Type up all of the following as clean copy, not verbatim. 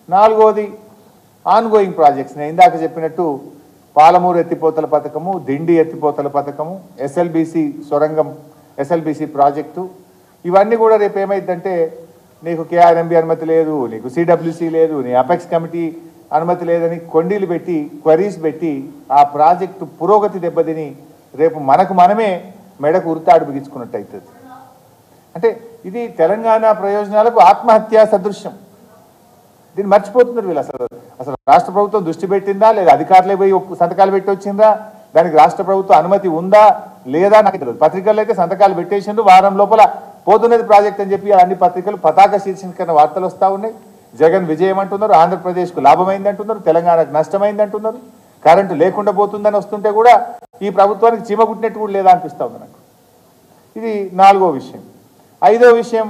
నాలుగోది ongoing projects. నేను ఇందాక చెప్పినట్టు పాలమూరు ఎత్తిపోతల పథకము, దిండి ఎత్తిపోతల పథకము, ఎస్ఎల్బీసీ సొరంగం, ఎస్ఎల్బీసీ ప్రాజెక్టు, ఇవన్నీ కూడా రేపు ఏమైందంటే నీకు కేఆర్ఎంబి అనుమతి లేదు, నీకు సిడబ్ల్యూసీ లేదు, నీ అపెక్స్ కమిటీ అనుమతి లేదని కొండీలు పెట్టి క్వరీస్ పెట్టి ఆ ప్రాజెక్టు పురోగతి దెబ్బతిని రేపు మనకు మనమే మెడకు ఉరితాడు బిగించుకున్నట్టు అవుతుంది. అంటే ఇది తెలంగాణ ప్రయోజనాలకు ఆత్మహత్యా సదృశ్యం. దీన్ని మర్చిపోతున్నారు వీళ్ళు. అసలు రాష్ట్ర ప్రభుత్వం దృష్టి పెట్టిందా లేదా, అధికారులే పోయి సంతకాలు పెట్టి వచ్చిందా, దానికి రాష్ట్ర ప్రభుత్వం అనుమతి ఉందా లేదా నాకు తెలియదు. పత్రికల్లో అయితే సంతకాలు పెట్టేసిండ్రు, వారం లోపల పోతున్నది ప్రాజెక్ట్ అని చెప్పి అన్ని పత్రికలు పతాక శీర్షికన వార్తలు వస్తూ ఉన్నాయి. జగన్ విజయం అంటున్నారు, ఆంధ్రప్రదేశ్కు లాభమైంది అంటున్నారు, తెలంగాణకు నష్టమైంది అంటున్నారు, కరెంటు లేకుండా పోతుందని వస్తుంటే కూడా ఈ ప్రభుత్వానికి చీమగుట్టినట్టు కూడా లేదా అనిపిస్తూ ఉంది నాకు. ఇది నాలుగో విషయం. ఐదో విషయం,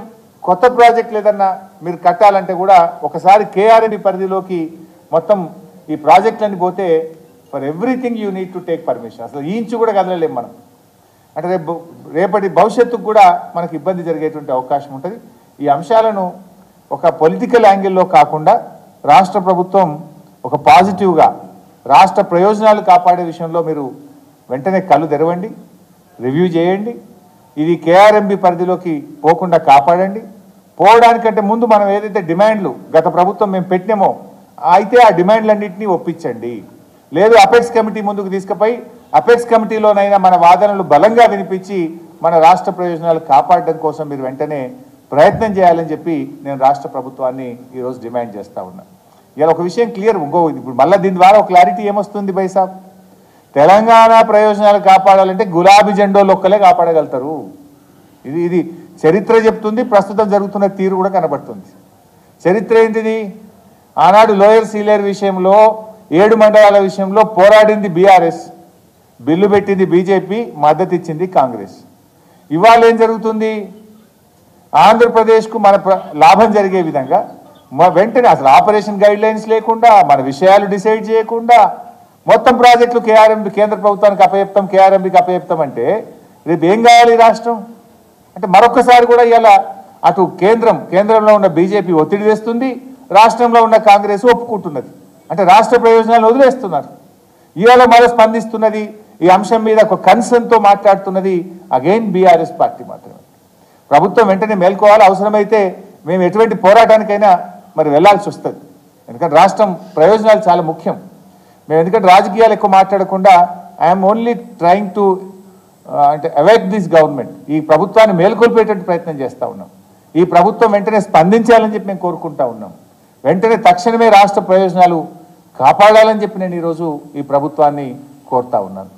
కొత్త ప్రాజెక్టులు ఏదన్నా మీరు కట్టాలంటే కూడా ఒకసారి కేఆర్ఎంబి పరిధిలోకి మొత్తం ఈ ప్రాజెక్టులన్నీ పోతే for everything you need to take permission. అసలు ఇంచు కూడా కదలలేము మనం. అంటే రేపటి భవిష్యత్తుకు కూడా మనకు ఇబ్బంది జరిగేటువంటి అవకాశం ఉంటుంది. ఈ అంశాలను ఒక పొలిటికల్ యాంగిల్లో కాకుండా రాష్ట్ర ప్రభుత్వం ఒక పాజిటివ్గా రాష్ట్ర ప్రయోజనాలు కాపాడే విషయంలో మీరు వెంటనే కళ్ళు తెరవండి, రివ్యూ చేయండి. ఇది కేఆర్ఎంబి పరిధిలోకి పోకుండా కాపాడండి. పోవడానికంటే ముందు మనం ఏదైతే డిమాండ్లు గత ప్రభుత్వం మేము పెట్టినామో అయితే ఆ డిమాండ్లన్నింటినీ ఒప్పించండి. లేదు అపెక్స్ కమిటీ ముందుకు తీసుకుపోయి అపెక్స్ కమిటీలోనైనా మన వాదనలు బలంగా వినిపించి మన రాష్ట్ర ప్రయోజనాలు కాపాడడం కోసం మీరు వెంటనే ప్రయత్నం చేయాలని చెప్పి నేను రాష్ట్ర ప్రభుత్వాన్ని ఈరోజు డిమాండ్ చేస్తూ ఉన్నా. ఇలా ఒక విషయం క్లియర్, ఇప్పుడు మళ్ళీ దీని ద్వారా ఒక క్లారిటీ ఏమొస్తుంది బైసాబ్, తెలంగాణ ప్రయోజనాలు కాపాడాలంటే గులాబీ జెండోలు ఒక్కలే కాపాడగలుగుతారు. ఇది చరిత్ర చెప్తుంది, ప్రస్తుతం జరుగుతున్న తీరు కూడా కనబడుతుంది. చరిత్ర ఏంటిది? ఆనాడు లోయర్ సీలేరు విషయంలో 7 మండలాల విషయంలో పోరాడింది బీఆర్ఎస్, బిల్లు పెట్టింది బీజేపీ, మద్దతు ఇచ్చింది కాంగ్రెస్. ఇవాళ ఏం జరుగుతుంది? ఆంధ్రప్రదేశ్కు మన లాభం జరిగే విధంగా వెంటనే అసలు ఆపరేషన్ గైడ్ లైన్స్ లేకుండా మన విషయాలు డిసైడ్ చేయకుండా మొత్తం ప్రాజెక్టులు కేఆర్ఎంబి కేంద్ర ప్రభుత్వానికి అప్పచెప్తాం, కేఆర్ఎంబికి అప్పచెప్తాం అంటే రేపు ఏం కావాలి రాష్ట్రం? అంటే మరొకసారి కూడా ఇలా అటు కేంద్రంలో ఉన్న బీజేపీ ఒత్తిడి తెస్తుంది, రాష్ట్రంలో ఉన్న కాంగ్రెస్ ఒప్పుకుంటున్నది. అంటే రాష్ట్ర ప్రయోజనాలను వదిలేస్తున్నారు. ఇవాళ మరో స్పందిస్తున్నది ఈ అంశం మీద ఒక కన్సర్న్తో మాట్లాడుతున్నది అగైన్ బీఆర్ఎస్ పార్టీ మాత్రమే. ప్రభుత్వం వెంటనే మేల్కోవాలి. అవసరమైతే మేము ఎటువంటి పోరాటానికైనా మరి వెళ్లాల్సి వస్తుంది. ఎందుకంటే రాష్ట్రం ప్రయోజనాలు చాలా ముఖ్యం. మేము ఎందుకంటే రాజకీయాలు ఎక్కువ మాట్లాడకుండా ఐఎమ్ ఓన్లీ ట్రయింగ్ టు అంటే అవేక్ దిస్ గవర్నమెంట్, ఈ ప్రభుత్వాన్ని మేల్కొల్పేటట్టు ప్రయత్నం చేస్తూ ఉన్నాం. ఈ ప్రభుత్వం వెంటనే స్పందించాలని చెప్పి మేము కోరుకుంటా ఉన్నాం. వెంటనే తక్షణమే రాష్ట్ర ప్రయోజనాలు కాపాడాలని చెప్పి నేను ఈరోజు ఈ ప్రభుత్వాన్ని కోరుతా ఉన్నాను.